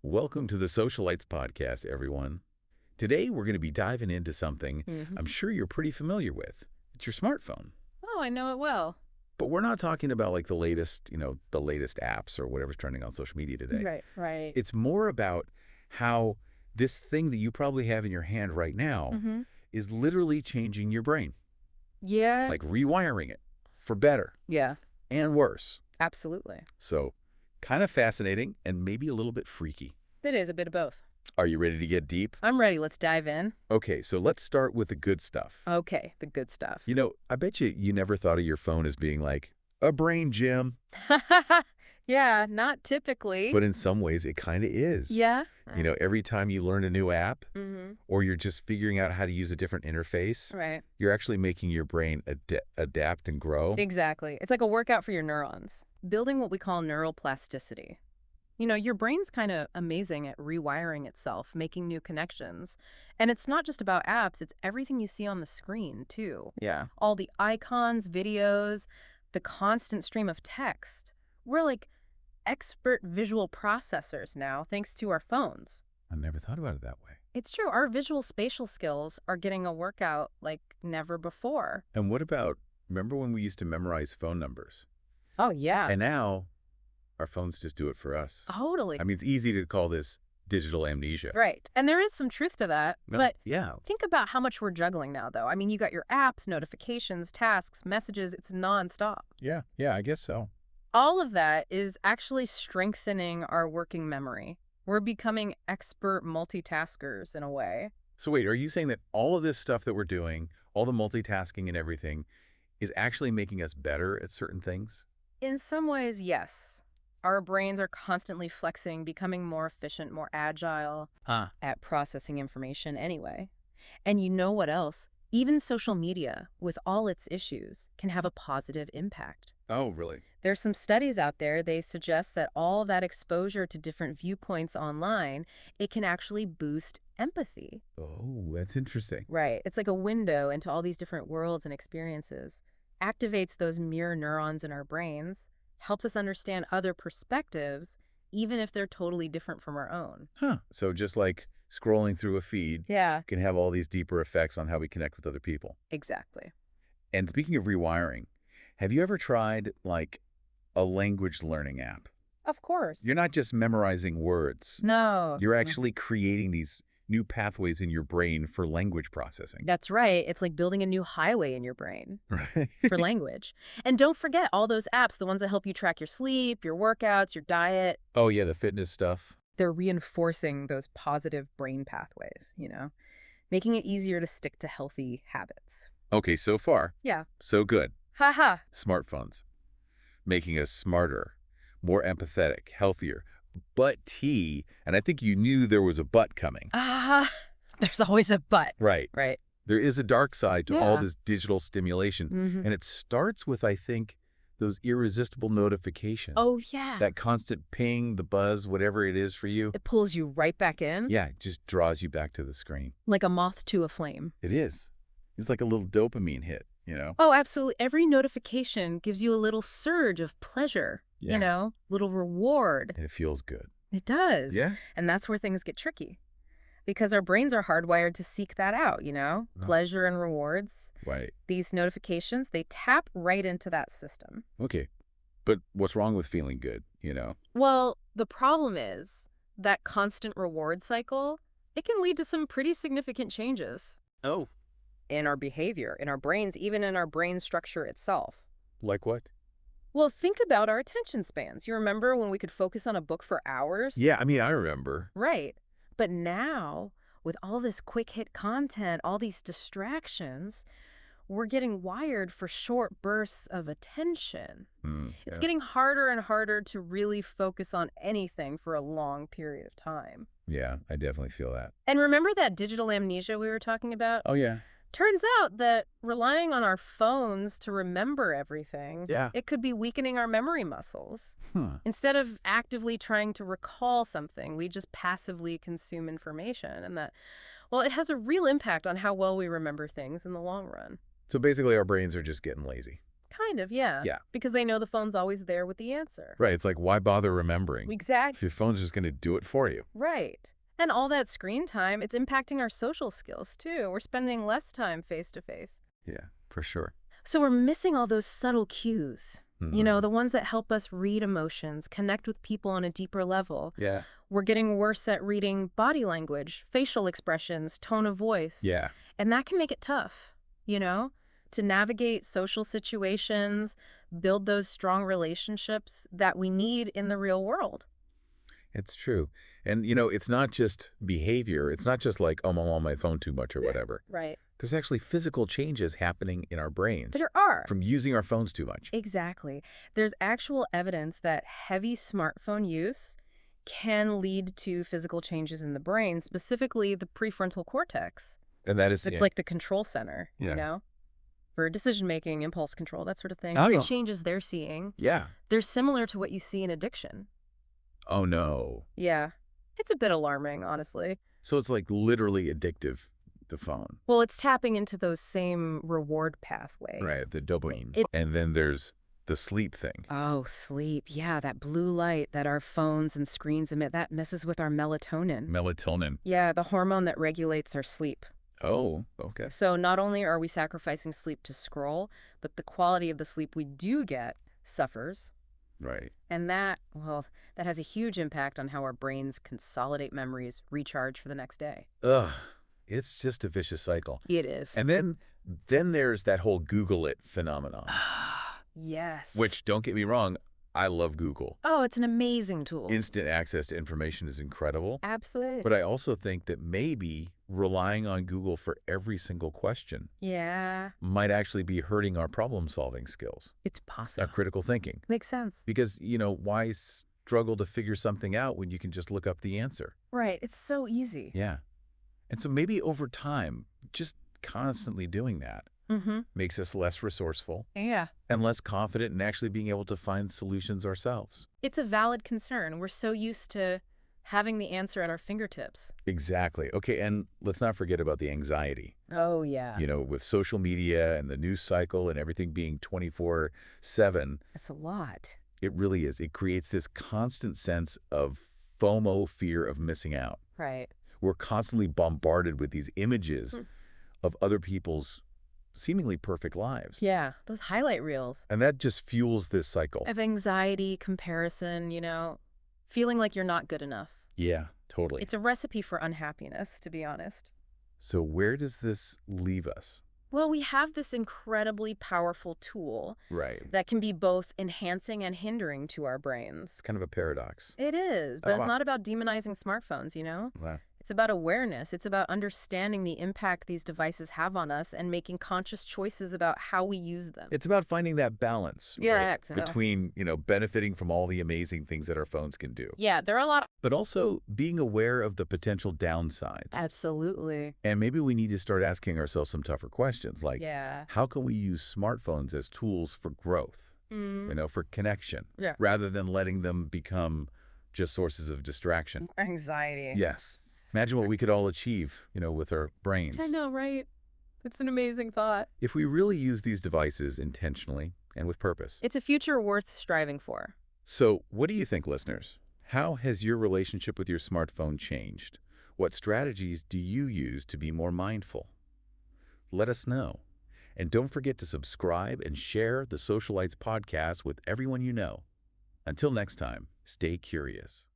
Welcome to the Socialites Podcast, everyone. Today, we're going to be diving into something I'm sure you're pretty familiar with. It's your smartphone. Oh, I know it well. But we're not talking about like the latest apps or whatever's trending on social media today. Right. It's more about how this thing that you probably have in your hand right now is literally changing your brain, Yeah. like rewiring it for better Yeah, and worse. absolutely. So, kind of fascinating and maybe a little bit freaky. It is a bit of both. Are you ready to get deep? I'm ready. Let's dive in. Okay, so let's start with the good stuff. Okay, the good stuff. You know, I bet you never thought of your phone as being like a brain gym, Yeah, not typically. but in some ways it kind of is. Yeah. You know, every time you learn a new app Mm-hmm. or you're just figuring out how to use a different interface, Right. you're actually making your brain adapt and grow. Exactly. It's like a workout for your neurons, building what we call neural plasticity. You know, your brain's kind of amazing at rewiring itself, making new connections. And it's not just about apps, it's everything you see on the screen, too. Yeah. All the icons, videos, the constant stream of text. We're like expert visual processors now, thanks to our phones. I never thought about it that way. It's true. Our visual spatial skills are getting a workout like never before. And what about, remember when we used to memorize phone numbers? Oh, yeah. And now our phones just do it for us. Totally. I mean, it's easy to call this digital amnesia. Right. And there is some truth to that. No, But yeah. think about how much we're juggling now, though. I mean, you got your apps, notifications, tasks, messages. It's nonstop. Yeah, I guess so. All of that is actually strengthening our working memory. We're becoming expert multitaskers in a way. So wait, are you saying that all of this stuff that we're doing, all the multitasking and everything, is actually making us better at certain things? In some ways, yes. Our brains are constantly flexing, becoming more efficient, more agile at processing information anyway. And you know what else? Even social media, with all its issues, can have a positive impact. Oh, really? There's some studies out there, they suggest that all that exposure to different viewpoints online, it can actually boost empathy. Oh, that's interesting. Right. It's like a window into all these different worlds and experiences. Activates those mirror neurons in our brains, helps us understand other perspectives, even if they're totally different from our own. Huh. So just like scrolling through a feed Yeah. can have all these deeper effects on how we connect with other people. Exactly. And speaking of rewiring, have you ever tried like a language learning app? Of course. You're not just memorizing words. No. You're actually creating these new pathways in your brain for language processing. That's right. It's like building a new highway in your brain Right. for language. And don't forget all those apps, the ones that help you track your sleep, your workouts, your diet. Oh, yeah, the fitness stuff. They're reinforcing those positive brain pathways, making it easier to stick to healthy habits. Okay, so far, Yeah. so good. Haha. Smartphones, making us smarter, more empathetic, healthier. But and I think you knew there was a but coming. There's always a but. Right. Right. There is a dark side to all Yeah. this digital stimulation. Mm-hmm. And it starts with, I think, those irresistible notifications. Oh, yeah. That constant ping, the buzz, whatever it is for you. It pulls you right back in. Yeah, it just draws you back to the screen. Like a moth to a flame. It is. It's like a little dopamine hit, you know? Oh, absolutely. Every notification gives you a little surge of pleasure, Yeah. little reward. And it feels good. It does. Yeah? And that's where things get tricky. Because our brains are hardwired to seek that out, pleasure and rewards. Right. These notifications, they tap right into that system. Okay. But what's wrong with feeling good, Well, the problem is that constant reward cycle, it can lead to some pretty significant changes Oh. in our behavior, in our brains, even in our brain structure itself. Like what? Well, think about our attention spans. You remember when we could focus on a book for hours? Yeah, I mean, I remember. Right. But now, with all this quick hit content, all these distractions, we're getting wired for short bursts of attention. It's Yeah. getting harder and harder to really focus on anything for a long period of time. Yeah, I definitely feel that. And remember that digital amnesia we were talking about? Oh, yeah. Turns out that relying on our phones to remember everything, Yeah. it could be weakening our memory muscles. Huh. Instead of actively trying to recall something, we just passively consume information. And that, well, it has a real impact on how well we remember things in the long run. So basically our brains are just getting lazy. Kind of, yeah. Yeah. Because they know the phone's always there with the answer. Right. It's like, why bother remembering? If Exactly. your phone's just going to do it for you. Right. And all that screen time, it's impacting our social skills, too. We're spending less time face-to-face. Yeah, for sure. So we're missing all those subtle cues. You know, Mhm. the ones that help us read emotions, connect with people on a deeper level. Yeah. We're getting worse at reading body language, facial expressions, tone of voice. Yeah. And that can make it tough, to navigate social situations, build those strong relationships that we need in the real world. It's true. And, it's not just behavior. It's not just like, oh, I'm on my phone too much or whatever. Right. There's actually physical changes happening in our brains There are. from using our phones too much. Exactly. There's actual evidence that heavy smartphone use can lead to physical changes in the brain, specifically the prefrontal cortex. And that is, It's yeah. like the control center, Yeah. for decision-making, impulse control, that sort of thing. Oh, The yeah. changes they're seeing, Yeah. they're similar to what you see in addiction. Oh, no. Yeah. It's a bit alarming, honestly. So it's like literally addictive, the phone. Well, it's tapping into those same reward pathway. Right. The dopamine. It- And then there's the sleep thing. Oh, sleep. Yeah, that blue light that our phones and screens emit, that messes with our melatonin. Melatonin. Yeah, the hormone that regulates our sleep. Oh, okay. So not only are we sacrificing sleep to scroll, but the quality of the sleep we do get suffers. Right. And that has a huge impact on how our brains consolidate memories, recharge for the next day. Ugh. It's just a vicious cycle. It is. And then there's that whole Google it phenomenon, Yes. which, don't get me wrong, I love Google. Oh, it's an amazing tool. Instant access to information is incredible. Absolutely. But I also think that maybe relying on Google for every single question Yeah, might actually be hurting our problem-solving skills, it's our possible. critical thinking. Makes sense. Because, why struggle to figure something out when you can just look up the answer? Right. It's so easy. Yeah. And so maybe over time, just constantly doing that Mm-hmm. makes us less resourceful Yeah. and less confident in actually being able to find solutions ourselves. It's a valid concern. We're so used to having the answer at our fingertips. Exactly. Okay, and let's not forget about the anxiety. Oh, yeah. With social media and the news cycle and everything being 24/7, That's a lot. it really is. It creates this constant sense of FOMO, fear of missing out. Right. We're constantly bombarded with these images Hmm. of other people's seemingly perfect lives. Yeah. Those highlight reels And that just fuels this cycle. of anxiety, comparison, feeling like you're not good enough. Yeah, totally. It's a recipe for unhappiness, to be honest. So where does this leave us? Well, we have this incredibly powerful tool Right. that can be both enhancing and hindering to our brains. It's kind of a paradox. It is, but Oh, it's wow. not about demonizing smartphones, Wow. It's about awareness. It's about understanding the impact these devices have on us and making conscious choices about how we use them. It's about finding that balance, Yeah, right, exactly. between, benefiting from all the amazing things that our phones can do, Yeah, there are a lot. but also being aware of the potential downsides. Absolutely. And maybe we need to start asking ourselves some tougher questions, like, Yeah. how can we use smartphones as tools for growth, for connection, Yeah. rather than letting them become just sources of distraction? Anxiety. Yes. Imagine what we could all achieve, with our brains. I know, right? It's an amazing thought. If we really use these devices intentionally and with purpose. It's a future worth striving for. So, what do you think, listeners? How has your relationship with your smartphone changed? What strategies do you use to be more mindful? Let us know. And don't forget to subscribe and share the Socialites podcast with everyone you know. Until next time, stay curious.